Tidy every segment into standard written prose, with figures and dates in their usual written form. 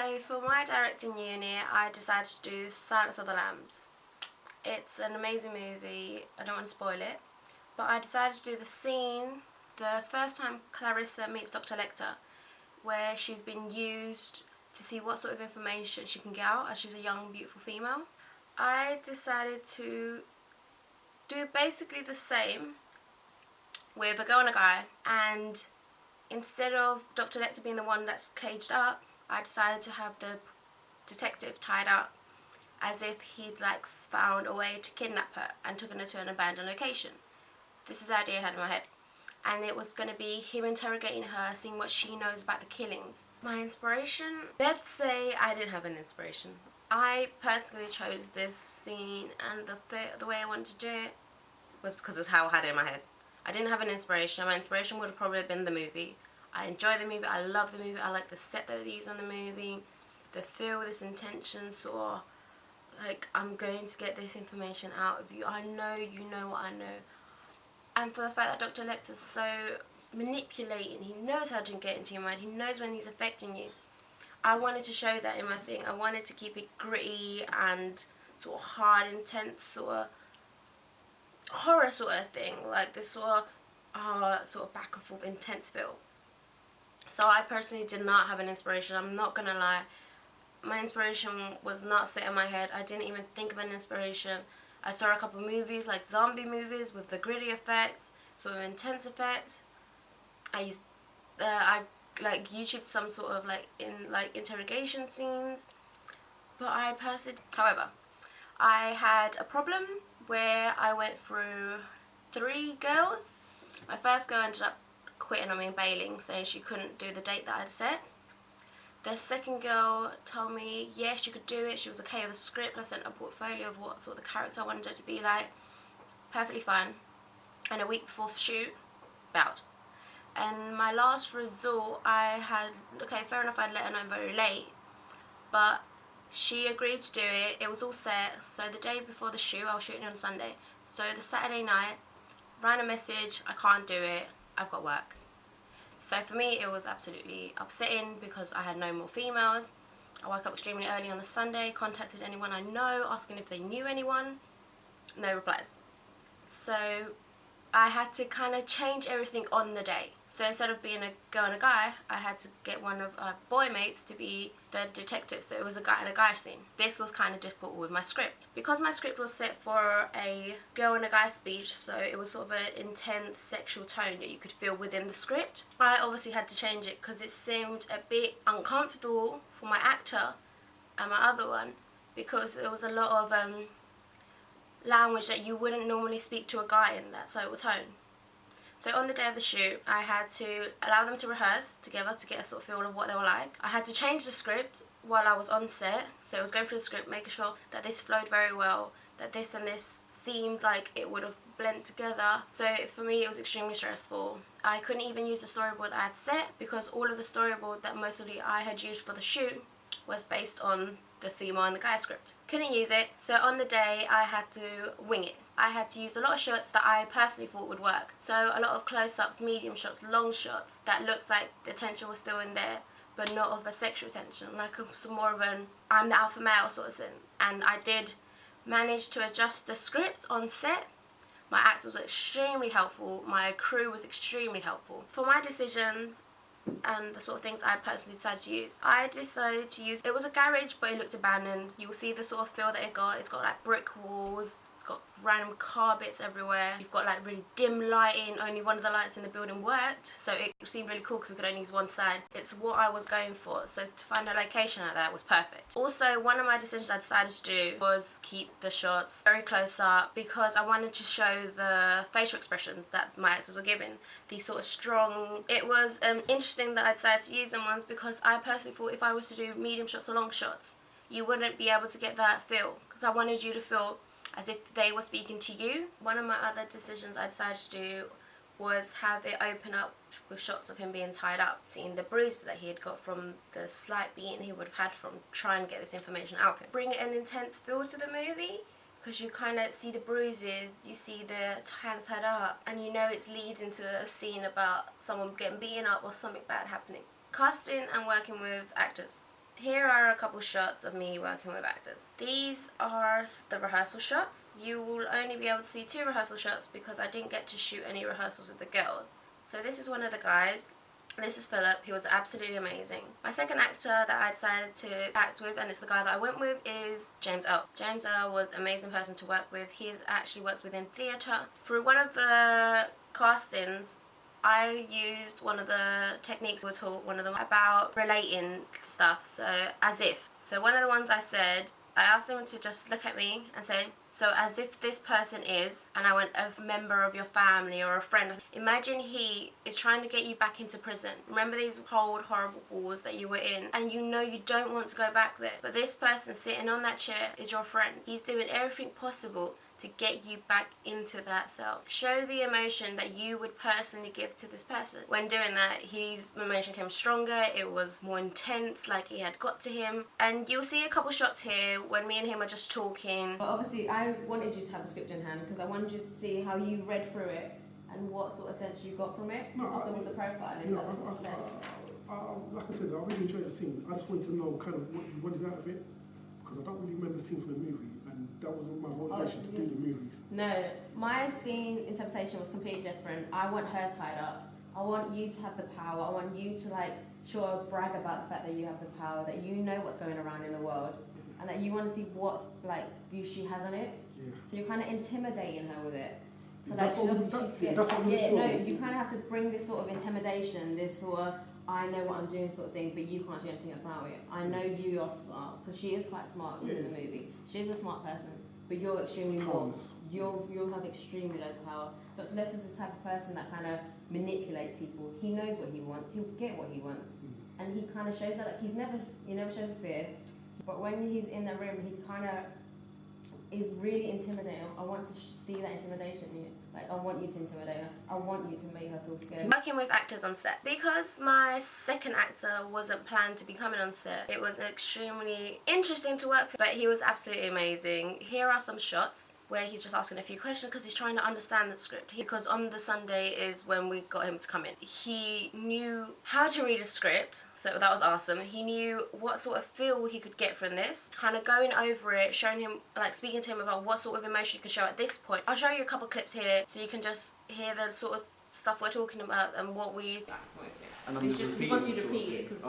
So for my directing unit, I decided to do Silence of the Lambs. It's an amazing movie. I don't want to spoil it, but I decided to do the scene the first time Clarissa meets Dr. Lecter, where she's been used to see what sort of information she can get out as she's a young, beautiful female. I decided to do basically the same with a girl and a guy, and instead of Dr. Lecter being the one that's caged up, I decided to have the detective tied up as if he'd like found a way to kidnap her and taken her to an abandoned location. This is the idea I had in my head. And it was going to be him interrogating her, seeing what she knows about the killings. My inspiration? Let's say I didn't have an inspiration. I personally chose this scene, and the way I wanted to do it was because it's how I had it in my head. I didn't have an inspiration. My inspiration would have probably been the movie. I enjoy the movie, I love the movie, I like the set that they use on the movie, the feel, this intention, sort of like, I'm going to get this information out of you. I know you know what I know. And for the fact that Dr. Lecter's so manipulating, he knows how to get into your mind, he knows when he's affecting you. I wanted to show that in my thing. I wanted to keep it gritty and sort of hard, intense, sort of horror sort of thing, like this sort of back and forth intense feel. So I personally did not have an inspiration. I'm not gonna lie, my inspiration was not set in my head. I didn't even think of an inspiration. I saw a couple movies, like zombie movies with the gritty effects, sort of intense effects. I like YouTubed some sort of like interrogation scenes, but I personally, however, I had a problem where I went through 3 girls. My first girl ended up quitting on me and bailing, saying she couldn't do the date that I'd set. The second girl told me yes, she could do it, she was okay with the script. I sent a portfolio of what sort of the character I wanted her to be like. Perfectly fine. And a week before the shoot, bowed. And my last resort, I had, okay, fair enough, I'd let her know very late, but she agreed to do it. It was all set. So the day before the shoot, I was shooting on Sunday. So the Saturday night, ran a message, I can't do it, I've got work. So for me, it was absolutely upsetting because I had no more females. I woke up extremely early on the Sunday, contacted anyone I know, asking if they knew anyone. No replies. So I had to kind of change everything on the day. So instead of being a girl and a guy, I had to get one of our boy mates to be the detective. So it was a guy and a guy scene. This was kind of difficult with my script. Because my script was set for a girl and a guy speech, so it was sort of an intense sexual tone that you could feel within the script. I obviously had to change it because it seemed a bit uncomfortable for my actor and my other one, because there was a lot of language that you wouldn't normally speak to a guy in that sort of tone. So on the day of the shoot, I had to allow them to rehearse together to get a sort of feel of what they were like. I had to change the script while I was on set, so I was going through the script, making sure that this flowed very well, that this and this seemed like it would have blended together. So for me, it was extremely stressful. I couldn't even use the storyboard that I had set because all of the storyboard that mostly I had used for the shoot was based on the female and the guy script. Couldn't use it, so on the day I had to wing it. I had to use a lot of shots that I personally thought would work. So a lot of close-ups, medium shots, long shots that looked like the tension was still in there, but not of a sexual tension, like some more of an I'm the alpha male sort of thing. And I did manage to adjust the script on set. My actors were extremely helpful, my crew was extremely helpful. For my decisions and the sort of things I personally decided to use, I decided to use, it was a garage but it looked abandoned. You'll see the sort of feel that it got. It's got like brick walls, got random car bits everywhere. You've got like really dim lighting, only one of the lights in the building worked, so it seemed really cool because we could only use one side. It's what I was going for, so to find a location like that was perfect. Also, one of my decisions I decided to do was keep the shots very close up because I wanted to show the facial expressions that my actors were giving, these sort of strong. It was interesting that I decided to use them ones because I personally thought if I was to do medium shots or long shots, you wouldn't be able to get that feel, because I wanted you to feel as if they were speaking to you. One of my other decisions I decided to do was have it open up with shots of him being tied up, seeing the bruises that he had got from the slight beating he would have had from trying to get this information out of him. Bring an intense feel to the movie, because you kind of see the bruises, you see the hands tied up, and you know it's leading to a scene about someone getting beaten up or something bad happening. Casting and working with actors. here are a couple shots of me working with actors. These are the rehearsal shots. You will only be able to see 2 rehearsal shots because I didn't get to shoot any rehearsals with the girls. So this is one of the guys. This is Philip. He was absolutely amazing. My second actor that I decided to act with, and it's the guy that I went with, is James Earl. James Earl was an amazing person to work with. He actually works within theatre. Through one of the castings, I used one of the techniques we were taught, one of them about relating stuff, so as if. So one of the ones I said, I asked them to just look at me and say, so as if this person is, and I went, a member of your family or a friend. Imagine he is trying to get you back into prison. Remember these cold, horrible walls that you were in, and you know you don't want to go back there. But this person sitting on that chair is your friend. He's doing everything possible to get you back into that cell. Show the emotion that you would personally give to this person. When doing that, his emotion came stronger, it was more intense, like it had got to him. And you'll see a couple shots here when me and him are just talking. But obviously I wanted you to have the script in hand because I wanted you to see how you read through it and what sort of sense you got from it. After with the profiling. Like I said, I really enjoyed the scene. I just wanted to know kind of what you wanted out of it, because I don't really remember the scene from the movie, and that wasn't my motivation to do the movies. No, my scene interpretation was completely different. I want her tied up. I want you to have the power. I want you to brag about the fact that you have the power, that you know what's going around in the world, and that you want to see what view she has on it. Yeah. So you're kind of intimidating her with it. So that's what you kind of have to bring this sort of intimidation, this sort of I know what I'm doing sort of thing, but you can't do anything about it. I know you are smart, because she is quite smart in the movie. She's a smart person, but you're extremely more. You'll have extremely loads of power. Dr. Letters is the type of person that kind of manipulates people. He knows what he wants. He'll get what he wants, and he kind of shows that. Like he never shows fear, but when he's in the room, he kind of is really intimidating. I want to see that intimidation in you. Like, I want you to intimidate her. I want you to make her feel scared. Working with actors on set. Because my second actor wasn't planned to be coming on set, it was extremely interesting to work with, but he was absolutely amazing. Here are some shots where he's just asking a few questions because he's trying to understand the script. Because on the Sunday is when we got him to come in. He knew how to read a script, so that was awesome. He knew what sort of feel he could get from this. Kind of going over it, showing him, like speaking to him about what sort of emotion he could show at this point. I'll show you a couple clips here so you can just hear the sort of stuff we're talking about and what we... And he wants you to repeat it because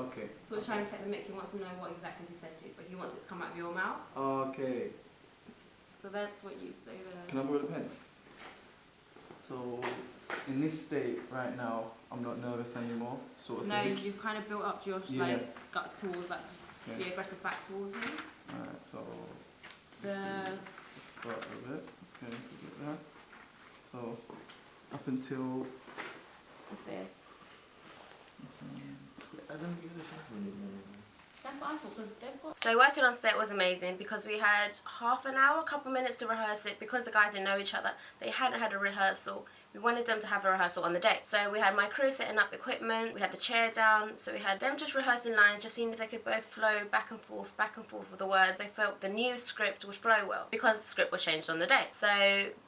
so we're trying to take the mic. He wants to know what exactly he said to you, but he wants it to come out of your mouth. Okay. So that's what you'd say there. Can I borrow the pen? So, in this state right now, I'm not nervous anymore, sort of no, thing. you've kind of built up your guts towards that to be aggressive back towards him. Alright, so let's start with it. Okay, get that. So, up until The fear. I don't give a shit. That's what I thought, because they've got... So working on set was amazing because we had half an hour, a couple minutes to rehearse it because the guys didn't know each other. They hadn't had a rehearsal. We wanted them to have a rehearsal on the day. So we had my crew setting up equipment, we had the chair down, so we had them just rehearsing lines, just seeing if they could both flow back and forth with the words. They felt the new script would flow well because the script was changed on the day. So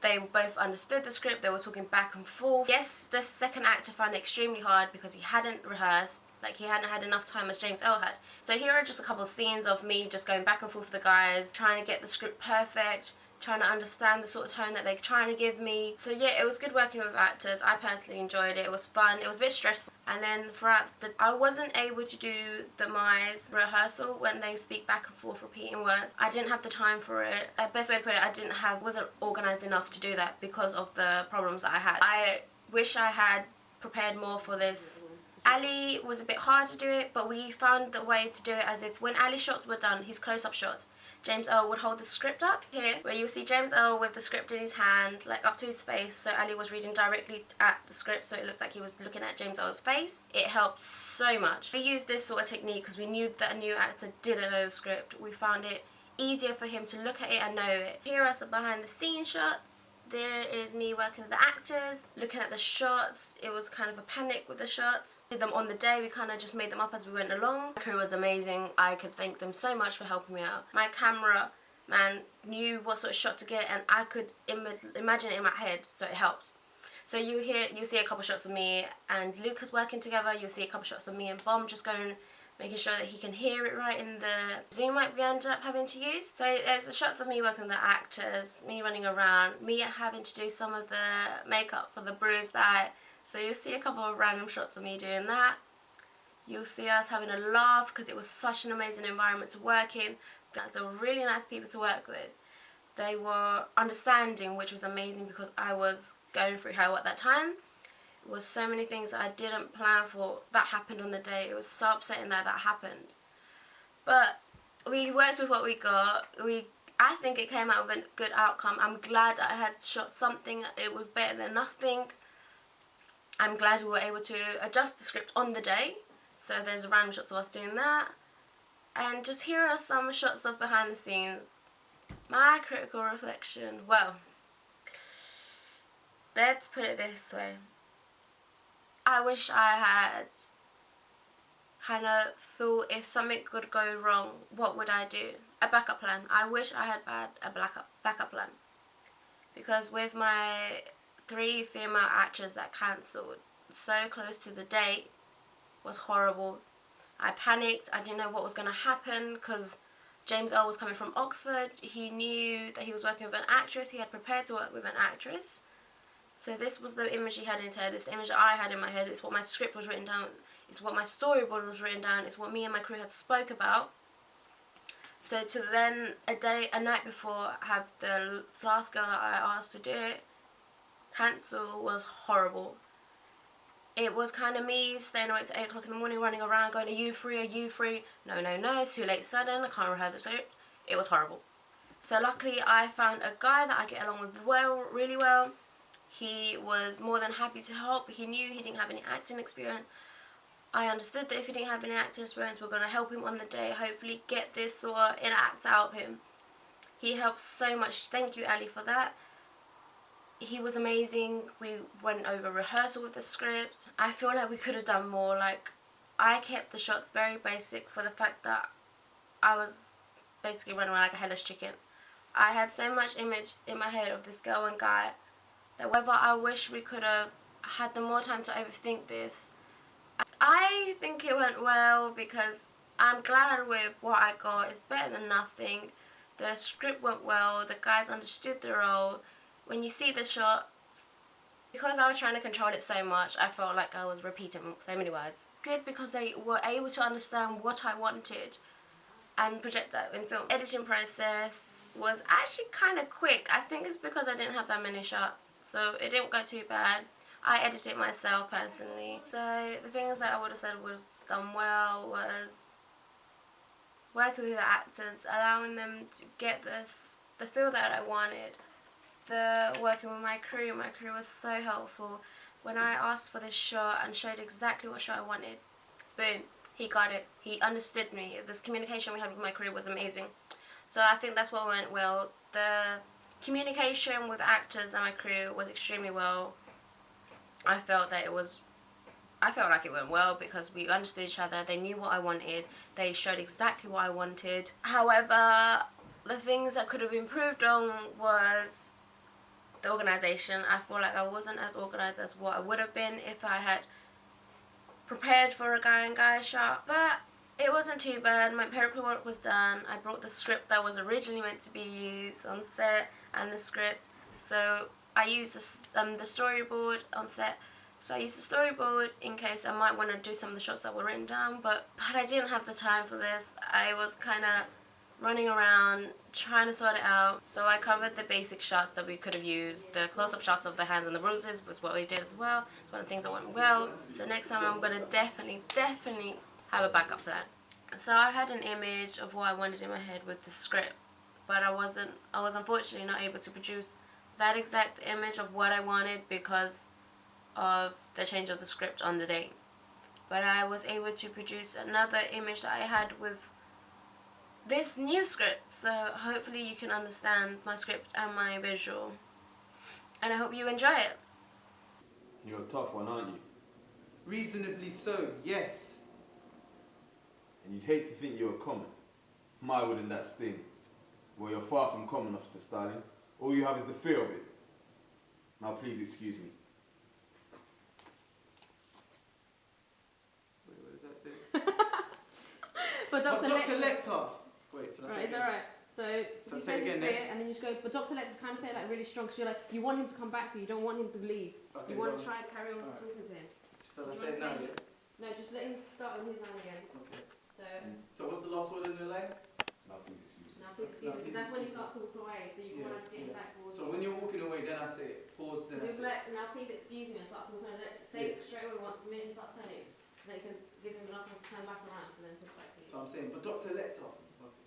they both understood the script, they were talking back and forth. Yes, the second actor found it extremely hard because he hadn't rehearsed. Like, he hadn't had enough time as James Earl had. So here are just a couple of scenes of me just going back and forth with the guys, trying to get the script perfect, trying to understand the sort of tone that they're trying to give me. So yeah, it was good working with actors. I personally enjoyed it. It was fun. It was a bit stressful. And then throughout I wasn't able to do the Mize rehearsal when they speak back and forth repeating words. I didn't have the time for it. The best way to put it, wasn't organised enough to do that because of the problems that I had. I wish I had prepared more for this. Ali was a bit hard to do it, but we found the way to do it as if when Ali's shots were done, his close-up shots, James Earl would hold the script up here, where you'll see James Earl with the script in his hand, like up to his face, so Ali was reading directly at the script, so it looked like he was looking at James Earl's face. It helped so much. We used this sort of technique because we knew that a new actor didn't know the script. We found it easier for him to look at it and know it. Here are some behind-the-scenes shots. There is me working with the actors, looking at the shots. It was kind of a panic with the shots. Did them on the day, we kind of just made them up as we went along. The crew was amazing. I could thank them so much for helping me out. My camera man knew what sort of shot to get and I could imagine it in my head, so it helped. So you'll see a couple shots of me and Lucas working together. You'll see a couple shots of me and Bomb just going making sure that he can hear it right in the Zoom mic we ended up having to use. So there's the shots of me working with the actors, me running around, me having to do some of the makeup for the bruised eye. So you'll see a couple of random shots of me doing that. You'll see us having a laugh because it was such an amazing environment to work in. They were really nice people to work with. They were understanding, which was amazing because I was going through hell at that time. It was so many things that I didn't plan for that happened on the day. It was so upsetting that happened. But we worked with what we got. I think it came out with a good outcome. I'm glad I had shot something. It was better than nothing. I'm glad we were able to adjust the script on the day. So there's random shots of us doing that. And just here are some shots of behind the scenes. My critical reflection. Well, let's put it this way. I wish I had kind of thought if something could go wrong, what would I do? A backup plan. I wish I had a backup plan. Because with my 3 female actors that cancelled so close to the date was horrible. I panicked. I didn't know what was going to happen because James Earl was coming from Oxford. He knew that he was working with an actress. He had prepared to work with an actress. So this was the image he had in his head. It's the image that I had in my head. It's what my script was written down. It's what my storyboard was written down. It's what me and my crew had spoke about. So to then a night before, have the last girl that I asked to do it cancel was horrible. It was kind of me staying awake to 8 o'clock in the morning, running around, going, are you free, are you free? No, it's too late sudden, I can't rehearse the script. It was horrible. So luckily I found a guy that I get along with really well. He was more than happy to help. He knew he didn't have any acting experience. I understood that if he didn't have any acting experience, we're going to help him on the day, hopefully get this sort of in act out of him. He helped so much. Thank you, Ali, for that. He was amazing. We went over rehearsal with the script. I feel like we could have done more. Like, I kept the shots very basic for the fact that I was basically running around like a headless chicken. I had so much image in my head of this girl and guy that whether I wish we could have had the more time to overthink this. I think it went well because I'm glad with what I got. It's better than nothing. The script went well. The guys understood the role. When you see the shots, because I was trying to control it so much, I felt like I was repeating so many words. Good because they were able to understand what I wanted and project that in film. Editing process was actually kind of quick. I think it's because I didn't have that many shots, so it didn't go too bad. I edited it myself personally. So the things that I would have said was done well was working with the actors, allowing them to get the feel that I wanted. Working with my crew was so helpful. When I asked for this shot and showed exactly what shot I wanted, boom, he got it. He understood me. This communication we had with my crew was amazing. So I think that's what went well. The communication with actors and my crew was extremely well. I felt like it went well because we understood each other. They knew what I wanted. They showed exactly what I wanted. However, the things that could have improved on was the organisation. I feel like I wasn't as organised as what I would have been if I had prepared for a guy and guy shot. But it wasn't too bad. My paperwork was done. I brought the script that was originally meant to be used on set and the script. So I used the storyboard on set. So I used the storyboard in case I might want to do some of the shots that were written down. But I didn't have the time for this. I was kind of running around trying to sort it out. So I covered the basic shots that we could have used. The close-up shots of the hands and the bruises was what we did as well. It's one of the things that went well. So next time I'm going to definitely have a backup plan. So I had an image of what I wanted in my head with the script, but I was unfortunately not able to produce that exact image of what I wanted because of the change of the script on the day. But I was able to produce another image that I had with this new script, so hopefully you can understand my script and my visual, and I hope you enjoy it. You're a tough one, aren't you? Reasonably so, yes. And you'd hate to think you were common. My wouldn't that sting? Well, you're far from common, Officer Starling. All you have is the fear of it. Now please excuse me. Wait, what does that say? But But Dr. Dr. Lecter. Lecter. Wait, so that's Right, is that right? So So he say says again his then. bit, and then you just go. But Dr. Lecter's kind of say it like really strong, because you're like, you want him to come back to you. You don't want him to leave. Okay, You want go to on. try and carry on Alright. talking to him. So Do I you say wanna it now, say yeah? No, just let him start on his line again. Okay. So So what's the last word in the line? Now please excuse me. now, please excuse me, because that's when he starts to walk away. So you Yeah, want to get him yeah. back towards So you. when you're walking away, then I say it. Pause, then I He'll be say it. like, now please excuse me, and starts to kind of say it straight away once the minute he starts telling. So then you can give him enough time to turn back around to then talk back to you. So I'm saying, but Dr. Lecter. Okay.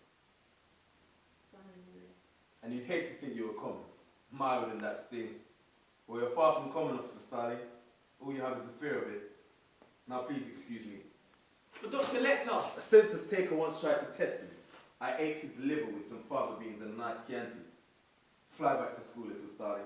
Go on, Henry. And you'd hate to think you were common, mild in that sting. Well, you're far from common, Officer Starling. All you have is the fear of it. Now please excuse me. But Dr. Lecter. A census taker once tried to test me. I ate his liver with some fava beans and a nice Chianti. Fly back to school, little Starling.